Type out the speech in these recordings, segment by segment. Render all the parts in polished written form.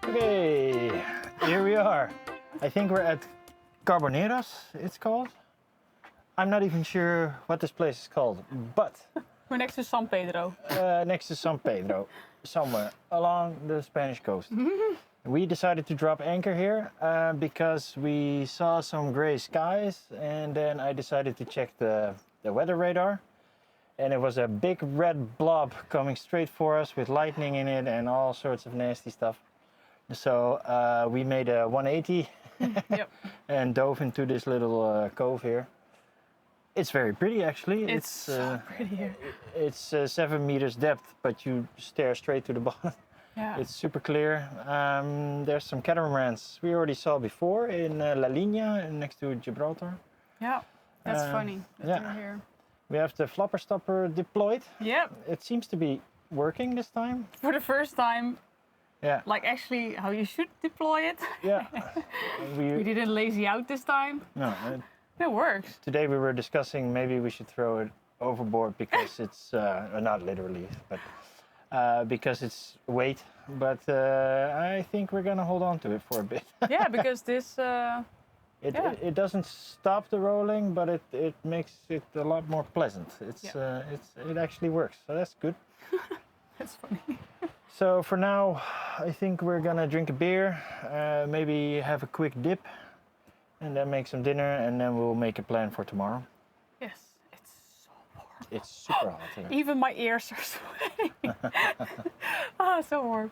Okay, here we are. I think we're at Carboneras, it's called. I'm not even sure what this place is called, but We're next to San Pedro. next to San Pedro, somewhere along the Spanish coast. We decided to drop anchor here because we saw some gray skies, and then I decided to check the weather radar, and it was a big red blob coming straight for us with lightning in it and all sorts of nasty stuff. So we made a 180 Yep. and dove into this little cove here. It's very pretty, actually. It's so pretty here. It's 7 meters depth, but you stare straight to the bottom. Yeah. It's super clear. There's some catamarans we already saw before in La Línea next to Gibraltar. Yeah. That's funny that yeah. they're here. We have the flopper stopper deployed. Yep. It seems to be working this time. For the first time, Yeah. like actually how you should deploy it. Yeah. We didn't lazy out this time. No. It works. Today we were discussing maybe we should throw it overboard because it's not literally, but because it's weight. But I think we're gonna hold on to it for a bit. Yeah, because this. It doesn't stop the rolling, but it makes it a lot more pleasant. It actually works, so that's good. That's funny. So for now, I think we're gonna drink a beer, maybe have a quick dip, and then make some dinner, and then we'll make a plan for tomorrow. Yes, it's so warm. It's super hot here. Even my ears are sweating. Oh, so warm.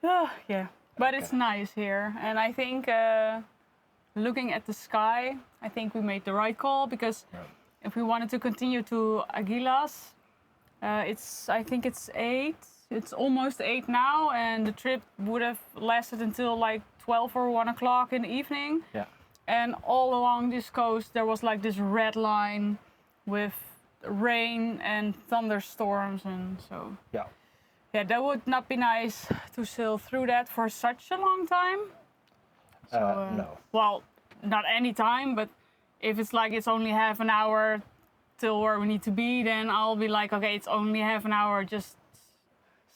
Oh, yeah, but it's nice here, and I think looking at the sky, I think we made the right call because if we wanted to continue to Aguilas, I think it's 8. It's almost 8 now, and the trip would have lasted until like 12 or 1 o'clock in the evening. Yeah. And all along this coast, there was like this red line with rain and thunderstorms, and so yeah, that would not be nice to sail through that for such a long time. So, No. Well, not any time, but if it's like it's only half an hour till where we need to be, then I'll be like, okay, it's only half an hour, just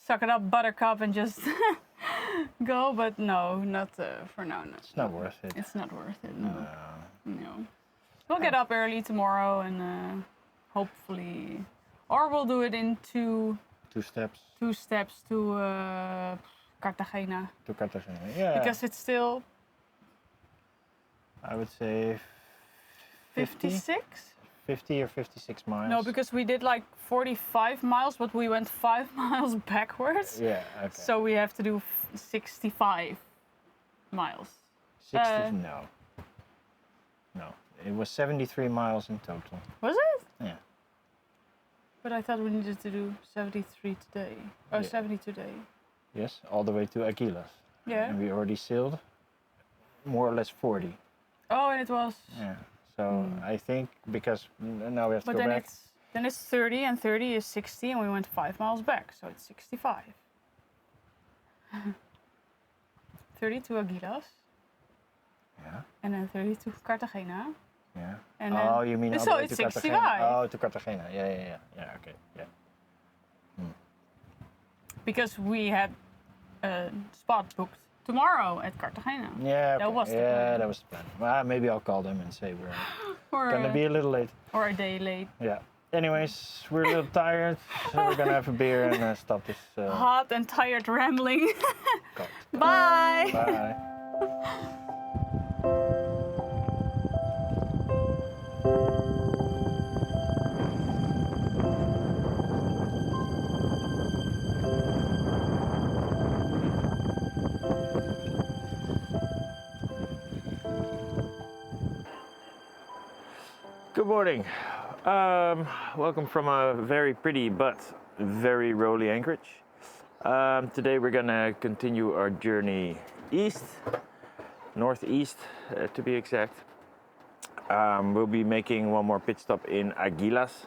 suck it up, buttercup, and just go. But no, not for now. No. It's not worth it. It's not worth it. No. No. We'll get up early tomorrow and hopefully, or we'll do it in two steps to Cartagena. To Cartagena, yeah. Because it's still I would say 56? 50 or 56 miles. No, because we did like 45 miles, but we went 5 miles backwards. Yeah, okay. So we have to do 65 miles. 60, no. No, it was 73 miles in total. Was it? Yeah. But I thought we needed to do 73 today. Oh, Yeah. 70 today. Yes, all the way to Aguilas. Yeah. And we already sailed more or less 40. Oh, and it was. Yeah. So I think because now we have to But go then back. it's 30, and 30 is 60, and we went 5 miles back, so it's 65. 30 to Aguilas. Yeah. And then 30 to Cartagena. Yeah. And Oh, then, you mean all so the way it's to 65. Cartagena? Oh, to Cartagena. Yeah. Okay. Yeah. Because we had a spot booked tomorrow at Cartagena. Yeah. That okay. was the yeah, plan. that was the plan. Well, maybe I'll call them and say we're Or, gonna be a little late. or a day late. Yeah. Anyways, we're a little tired, so we're gonna have a beer and stop this. Hot and tired rambling. Cut. Bye. Bye. Good morning. Welcome from a very pretty but very rolly anchorage. Today we're gonna continue our journey east, northeast to be exact. We'll be making one more pit stop in Aguilas,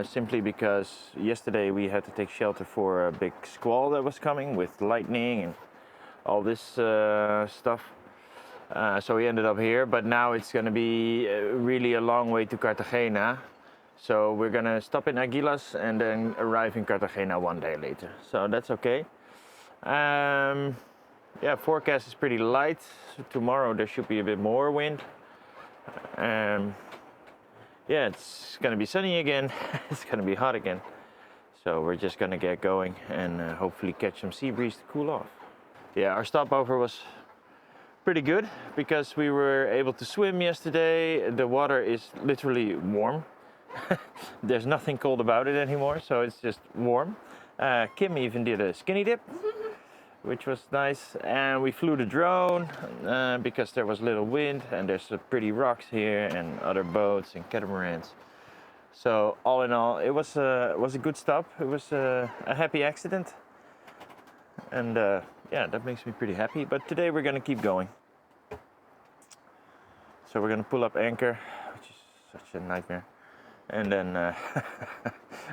simply because yesterday we had to take shelter for a big squall that was coming with lightning and all this stuff. So we ended up here, but now it's going to be really a long way to Cartagena. So we're going to stop in Aguilas and then arrive in Cartagena one day later. So that's okay. yeah, forecast is pretty light. So tomorrow there should be a bit more wind. Yeah, it's gonna be sunny again. It's gonna be hot again. So we're just gonna get going and hopefully catch some sea breeze to cool off. Yeah, our stopover was pretty good because we were able to swim yesterday. The water is literally warm. There's nothing cold about it anymore, so it's just warm. Kim even did a skinny dip, which was nice. And we flew the drone because there was little wind and there's pretty rocks here and other boats and catamarans. So all in all, it was a good stop. It was a happy accident. And yeah, that makes me pretty happy. But today we're gonna keep going. So we're gonna pull up anchor, which is such a nightmare. And then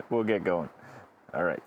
we'll get going. All right.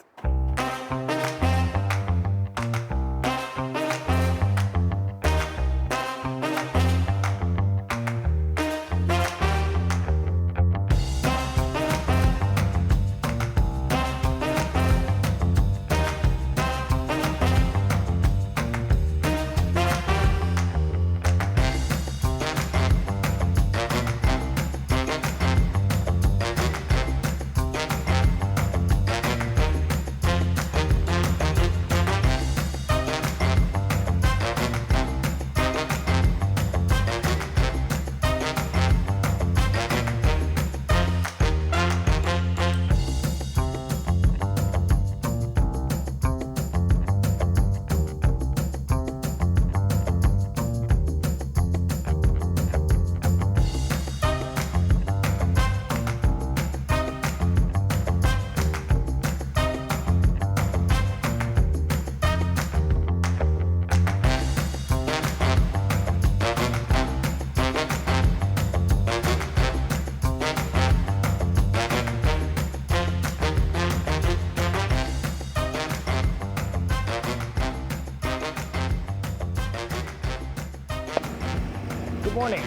Good morning.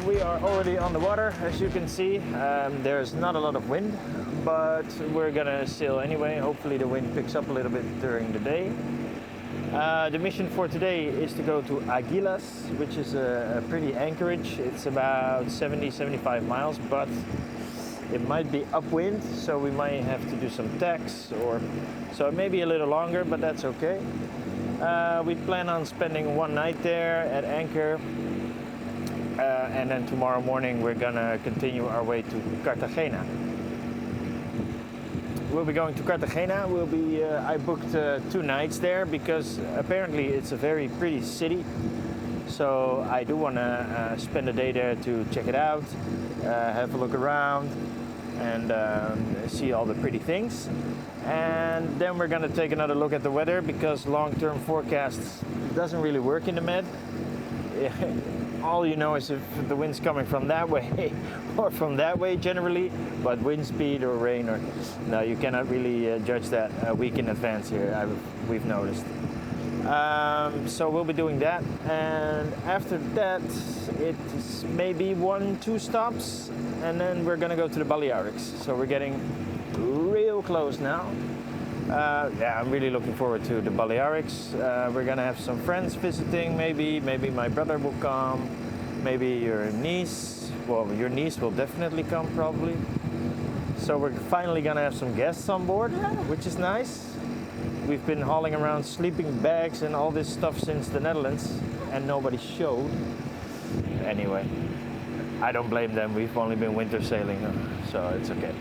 We are already on the water, as you can see. There's not a lot of wind, but we're gonna sail anyway. Hopefully the wind picks up a little bit during the day. The mission for today is to go to Aguilas, which is a pretty anchorage. It's about 70-75 miles, but it might be upwind, so we might have to do some tacks, or so it may be a little longer, but that's okay. We plan on spending one night there at anchor, and then tomorrow morning we're gonna continue our way to Cartagena. We'll be going to Cartagena. I booked 2 nights there because apparently it's a very pretty city. So I do want to spend a day there to check it out, have a look around, and see all the pretty things. And then we're gonna take another look at the weather because long-term forecasts doesn't really work in the Med. All you know is if the wind's coming from that way or from that way generally, but wind speed or rain, or no, you cannot really judge that a week in advance here, we've noticed. So we'll be doing that, and after that it's maybe 1-2 stops, and then we're gonna go to the Balearics. So we're getting real close now. Yeah, I'm really looking forward to the Balearics. We're gonna have some friends visiting, maybe my brother will come, maybe your niece. Well, your niece will definitely come probably. So we're finally gonna have some guests on board, which is nice. We've been hauling around sleeping bags and all this stuff since the Netherlands, and nobody showed. Anyway, I don't blame them. We've only been winter sailing, so it's okay.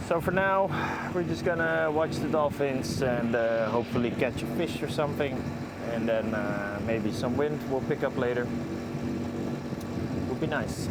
So for now, we're just gonna watch the dolphins and hopefully catch a fish or something, and then maybe some wind will pick up later. Would be nice.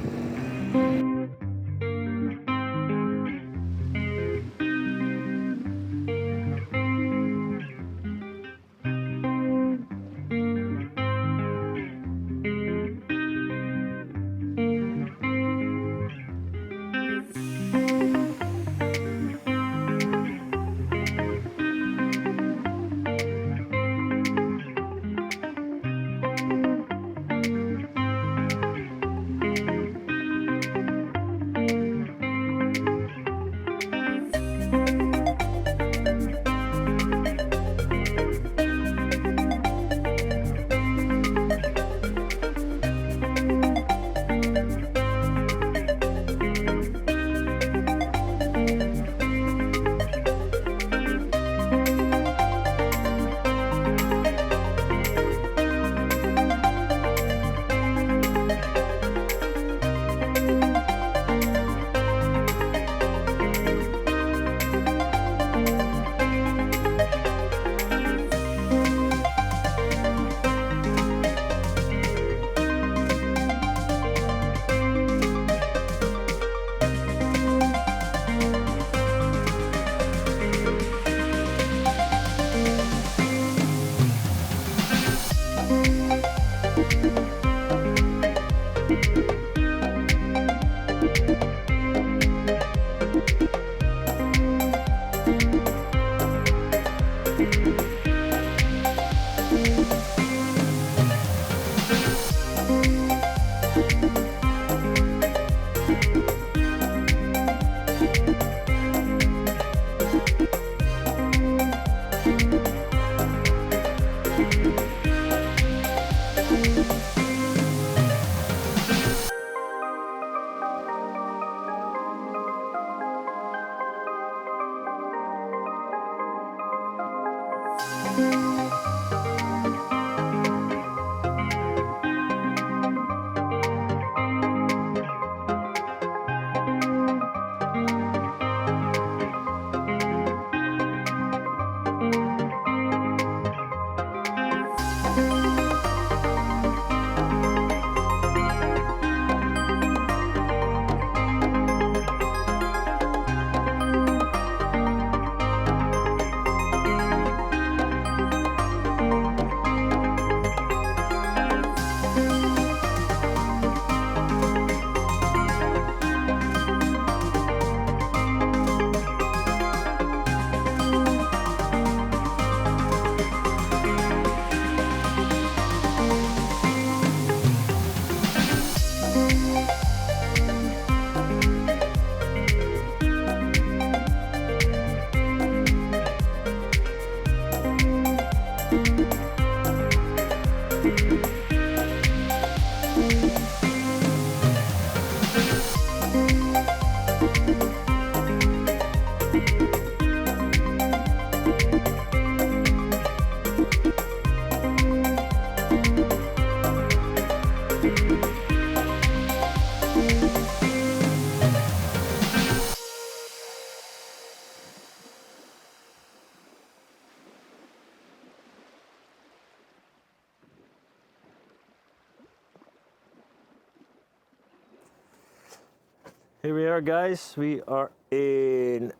Here we are, guys. We are in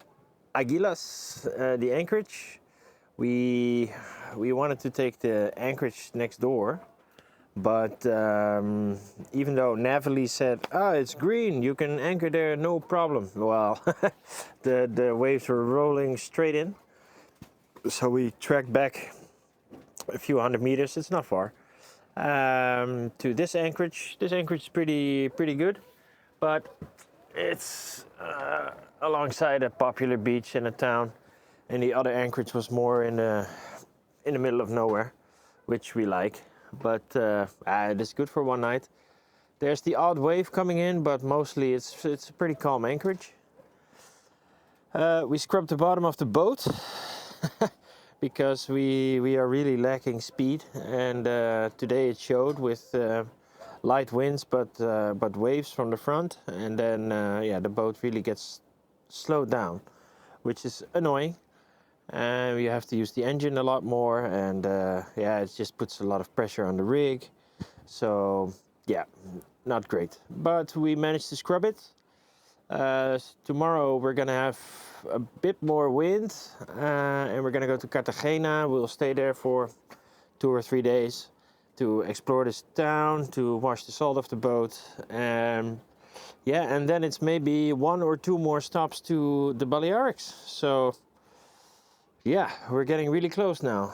Aguilas, the anchorage. We wanted to take the anchorage next door, but even though Navali said, it's green, you can anchor there, no problem. Well, the waves were rolling straight in. So we trekked back a few hundred meters, it's not far, to this anchorage. This anchorage is pretty good, but it's alongside a popular beach in a town, and the other anchorage was more in the middle of nowhere, which we like. But it's good for one night. There's the odd wave coming in, but mostly it's a pretty calm anchorage. We scrubbed the bottom of the boat because we are really lacking speed, and today it showed with light winds, but waves from the front, and then the boat really gets slowed down, which is annoying. And we have to use the engine a lot more, and it just puts a lot of pressure on the rig. So yeah, not great. But we managed to scrub it. Tomorrow we're gonna have a bit more wind, and we're gonna go to Cartagena. We'll stay there for 2 or 3 days to explore this town, to wash the salt off the boat, and then it's maybe 1 or 2 more stops to the Balearics. So yeah, we're getting really close now.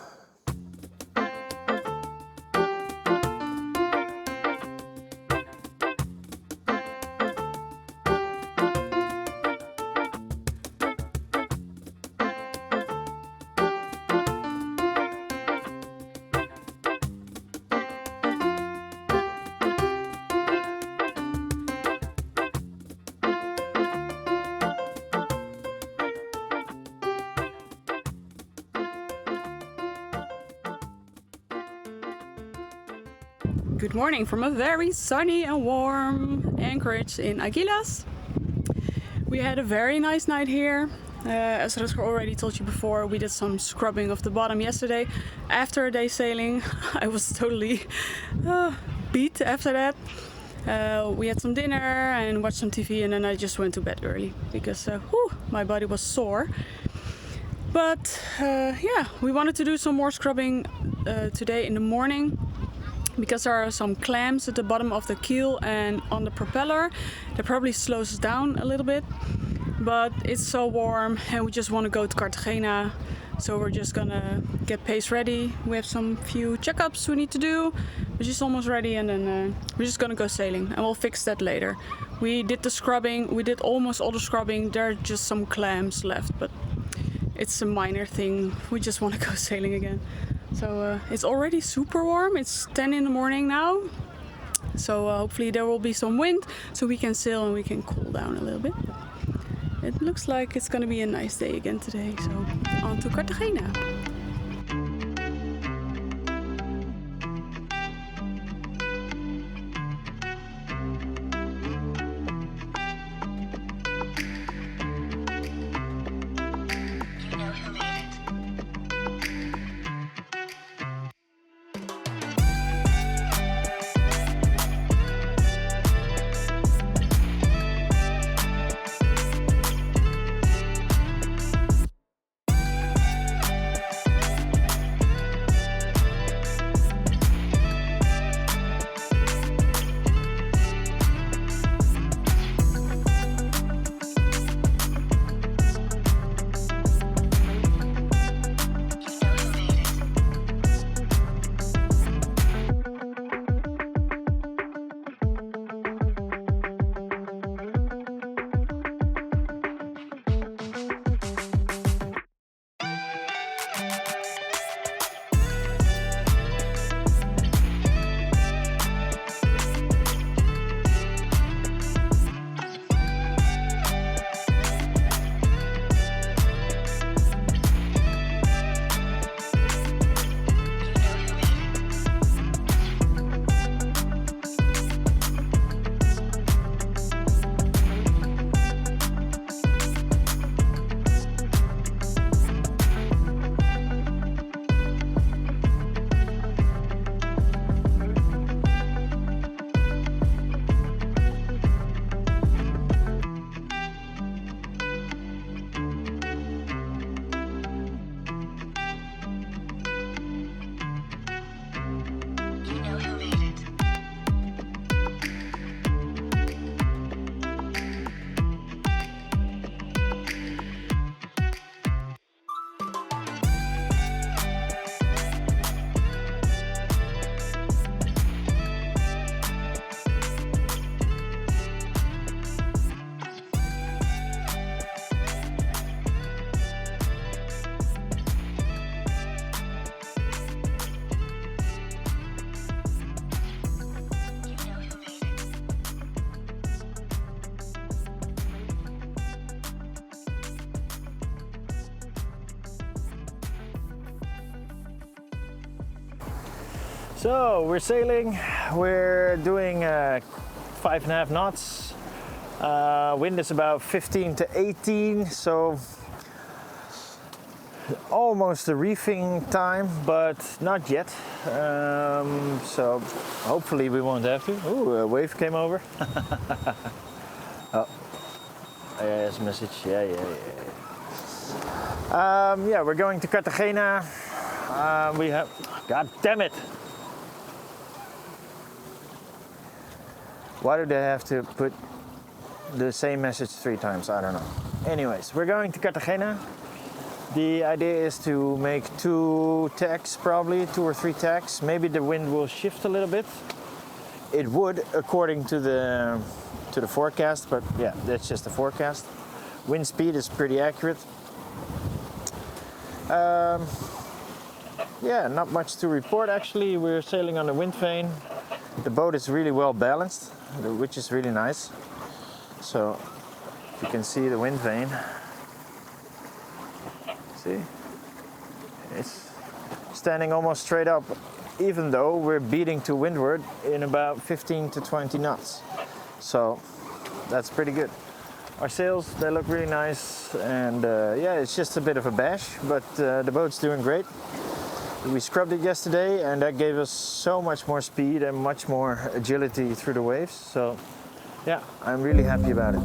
Good morning from a very sunny and warm anchorage in Aguilas. We had a very nice night here. As Rutger already told you before, we did some scrubbing of the bottom yesterday. After a day sailing, I was totally beat after that. We had some dinner and watched some TV, and then I just went to bed early because my body was sore. But we wanted to do some more scrubbing today in the morning, because there are some clamps at the bottom of the keel and on the propeller. That probably slows us down a little bit, but it's so warm and we just want to go to Cartagena, so we're just gonna get pace ready. We have some few checkups we need to do, we're just almost ready, and then we're just gonna go sailing, and we'll fix that later. We did the scrubbing, we did almost all the scrubbing. There are just some clamps left, but it's a minor thing. We just want to go sailing again. So it's already super warm. It's 10 in the morning now. So hopefully there will be some wind so we can sail and we can cool down a little bit. It looks like it's going to be a nice day again today. So on to Cartagena. So we're sailing, we're doing 5.5 knots. Wind is about 15 to 18, so almost the reefing time, but not yet. So hopefully we won't have to. Ooh, a wave came over. Oh, there's a message. Yeah. Yeah, we're going to Cartagena. We have, God damn it! Why do they have to put the same message 3 times? I don't know. Anyways, we're going to Cartagena. The idea is to make 2 tacks, probably 2 or 3 tacks. Maybe the wind will shift a little bit. It would, according to the forecast, but yeah, that's just the forecast. Wind speed is pretty accurate. Yeah, not much to report actually. We're sailing on the wind vane. The boat is really well balanced, which is really nice. So you can see the wind vane. See? It's standing almost straight up, even though we're beating to windward in about 15 to 20 knots. So that's pretty good. Our sails, they look really nice, and yeah, it's just a bit of a bash, but the boat's doing great. We scrubbed it yesterday, and that gave us so much more speed and much more agility through the waves. So yeah, I'm really happy about it.